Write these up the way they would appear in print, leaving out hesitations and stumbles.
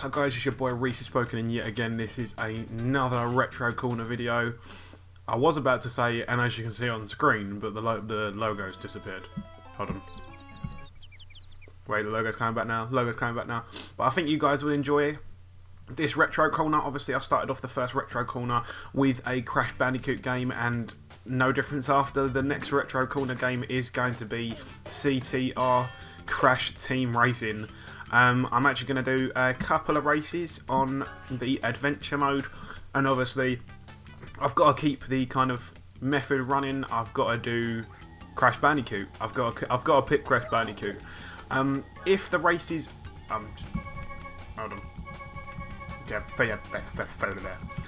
What's up guys, it's your boy Reese spoken, and yet again this is another Retro Corner video. I was about to say, and as you can see on screen, but the logo's disappeared. Hold on. Wait, the logo's coming back now. Logo's coming back now. But I think you guys will enjoy this Retro Corner. Obviously I started off the first Retro Corner with a Crash Bandicoot game, and no difference after. The next Retro Corner game is going to be CTR Crash Team Racing. I'm actually going to do a couple of races on the adventure mode, and obviously I've got to keep the kind of method running. I've got to do Crash Bandicoot. I've got to pick Crash Bandicoot. If the races, hold on, yeah,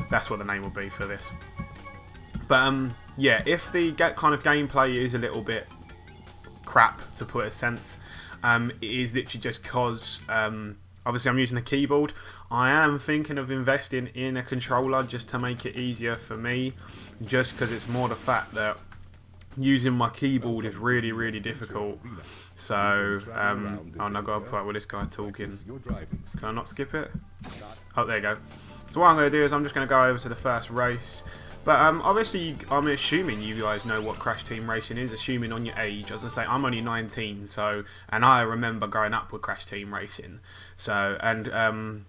that's what the name will be for this. But yeah, if the kind of gameplay is a little bit crap, to put a sense. It is literally just because obviously I'm using a keyboard. I am thinking of investing in a controller just to make it easier for me, just because it's more the fact that using my keyboard is really difficult. So oh no, I've got to put up with this guy talking. Can I not skip it? Oh, there you go. So what I'm going to do is I'm just going to go over to the first race. But obviously, I'm assuming you guys know what Crash Team Racing is, assuming on your age. As I say, I'm only 19, so, and I remember growing up with Crash Team Racing. So, and,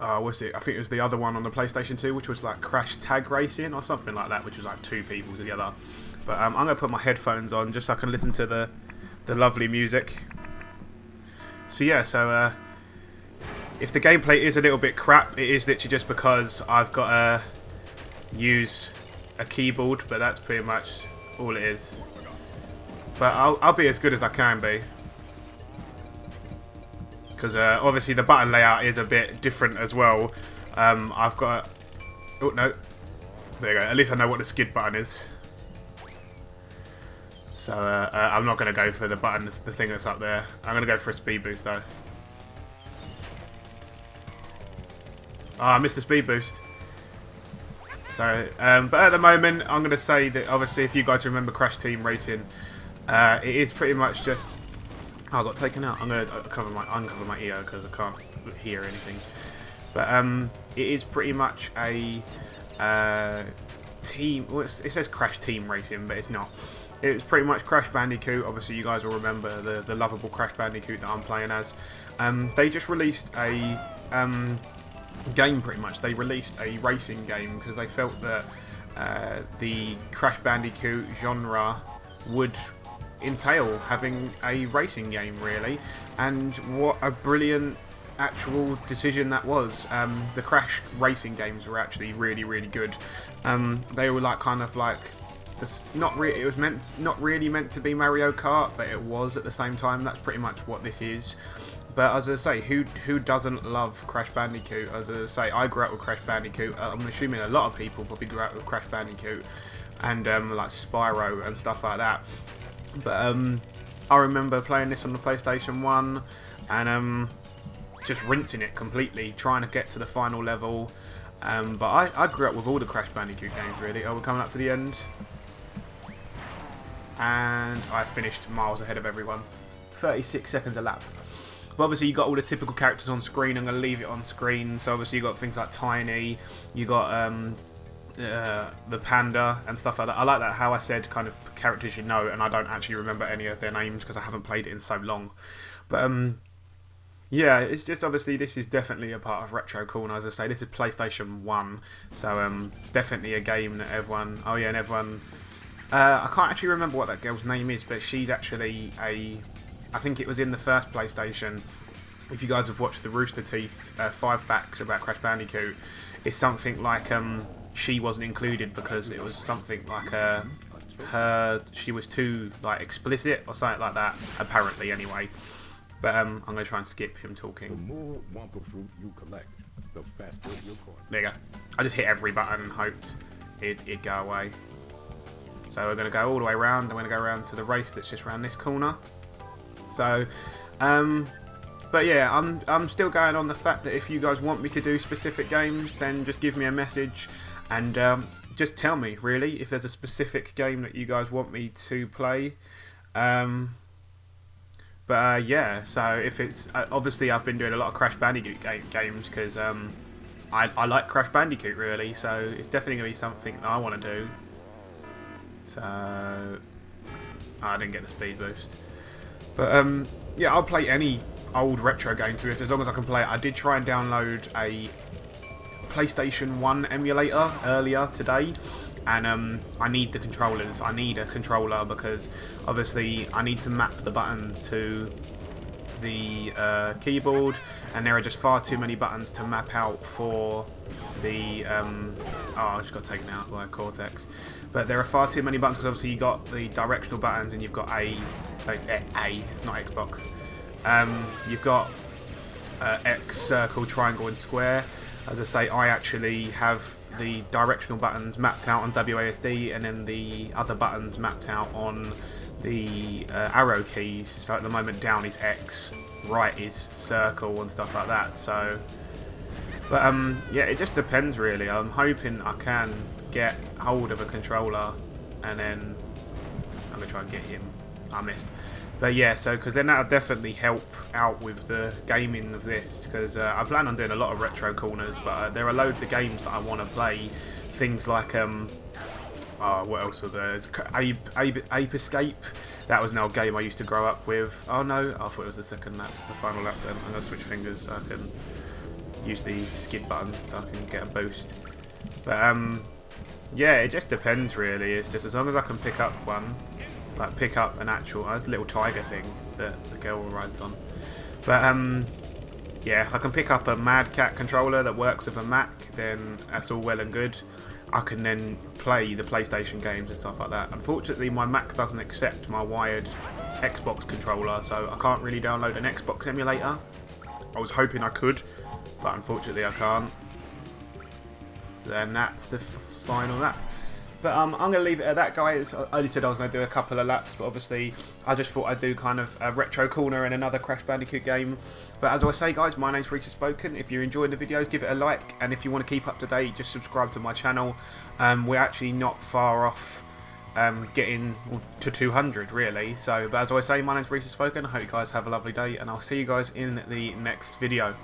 what's it? I think it was the other one on the PlayStation 2, which was like Crash Tag Racing or something like that, which was like two people together. But I'm going to put my headphones on just so I can listen to the lovely music. So yeah, so if the gameplay is a little bit crap, it is literally just because I've got a use a keyboard, but that's pretty much all it is. But I'll be as good as I can be, because obviously the button layout is a bit different as well. I've got, oh no, there you go, at least I know what the skid button is. So I'm not going to go for the button, the thing that's up there. I'm going to go for a speed boost though. Oh, I missed the speed boost. So, but at the moment, I'm going to say that obviously, if you guys remember Crash Team Racing, it is pretty much just. Oh, I got taken out. I'm going to uncover my ear because I can't hear anything. But it is pretty much a team. Well, it says Crash Team Racing, but it's not. It's pretty much Crash Bandicoot. Obviously, you guys will remember the lovable Crash Bandicoot that I'm playing as. They just released a game, pretty much. They released a racing game because they felt that the Crash Bandicoot genre would entail having a racing game, really. And what a brilliant actual decision that was. The Crash racing games were actually really good. They were like kind of like this, not really, it was not really meant to be Mario Kart, but it was at the same time. That's pretty much what this is. But as I say, who doesn't love Crash Bandicoot? As I say, I grew up with Crash Bandicoot. I'm assuming a lot of people probably grew up with Crash Bandicoot and like Spyro and stuff like that. But I remember playing this on the PlayStation 1 and just rinsing it completely, trying to get to the final level. But I grew up with all the Crash Bandicoot games, really. Oh, we're coming up to the end. And I finished miles ahead of everyone. 36 seconds a lap. But obviously you got all the typical characters on screen. I'm going to leave it on screen. So obviously you got things like Tiny, you got the Panda and stuff like that. I like that how I said kind of characters you know, and I don't actually remember any of their names because I haven't played it in so long. But yeah, it's just obviously this is definitely a part of Retro Corner. As I say, this is PlayStation 1, so definitely a game that everyone. Oh yeah, and everyone. I can't actually remember what that girl's name is, but she's actually a. I think it was in the first PlayStation. If you guys have watched the Rooster Teeth 5 facts about Crash Bandicoot, it's something like she wasn't included because it was something like she was too like explicit or something like that. Apparently, anyway. But I'm going to try and skip him talking. The more Wampa fruit you collect, the faster your coin. There you go. I just hit every button and hoped it'd go away. So we're going to go all the way around. I'm going to go around to the race that's just around this corner. So, but yeah, I'm still going on the fact that if you guys want me to do specific games, then just give me a message and just tell me, really, if there's a specific game that you guys want me to play. But yeah, so if it's obviously I've been doing a lot of Crash Bandicoot games because I like Crash Bandicoot really, so it's definitely gonna be something that I want to do. So I didn't get the speed boost, but yeah, I'll play any old retro game to this as long as I can play it. I did try and download a PlayStation 1 emulator earlier today, and I need the controllers. I need a controller because obviously I need to map the buttons to the keyboard, and there are just far too many buttons to map out for the oh, I just got taken out by Cortex. But there are far too many buttons because obviously you got the directional buttons and you've got it's not Xbox. You've got X, circle, triangle and square. As I say, I actually have the directional buttons mapped out on WASD and then the other buttons mapped out on the arrow keys. So at the moment down is X, right is circle and stuff like that. So, but yeah, it just depends really. I'm hoping I can get hold of a controller and then I'm gonna try and get him. I missed. But yeah, so because then that'll definitely help out with the gaming of this, because I plan on doing a lot of retro corners, but there are loads of games that I want to play. Things like what else are there? Ape Escape. That was an old game I used to grow up with. Oh no, I thought it was the second lap, the final lap. Then I'm gonna switch fingers so I can use the skid button so I can get a boost. But yeah, it just depends really. It's just as long as I can pick up one. Like pick up an actual, there's a little tiger thing that the girl rides on. But yeah, I can pick up a Mad Cat controller that works with a Mac, then that's all well and good. I can then play the PlayStation games and stuff like that. Unfortunately, my Mac doesn't accept my wired Xbox controller, so I can't really download an Xbox emulator. I was hoping I could, but unfortunately I can't. Then that's the final lap. But I'm going to leave it at that, guys. I only said I was going to do a couple of laps, but obviously I just thought I'd do kind of a retro corner and another Crash Bandicoot game. But as I say, guys, my name's Reese Spoken. If you're enjoying the videos, give it a like. And if you want to keep up to date, just subscribe to my channel. We're actually not far off getting to 200, really. So, but as I say, my name's Reese Spoken. I hope you guys have a lovely day, and I'll see you guys in the next video.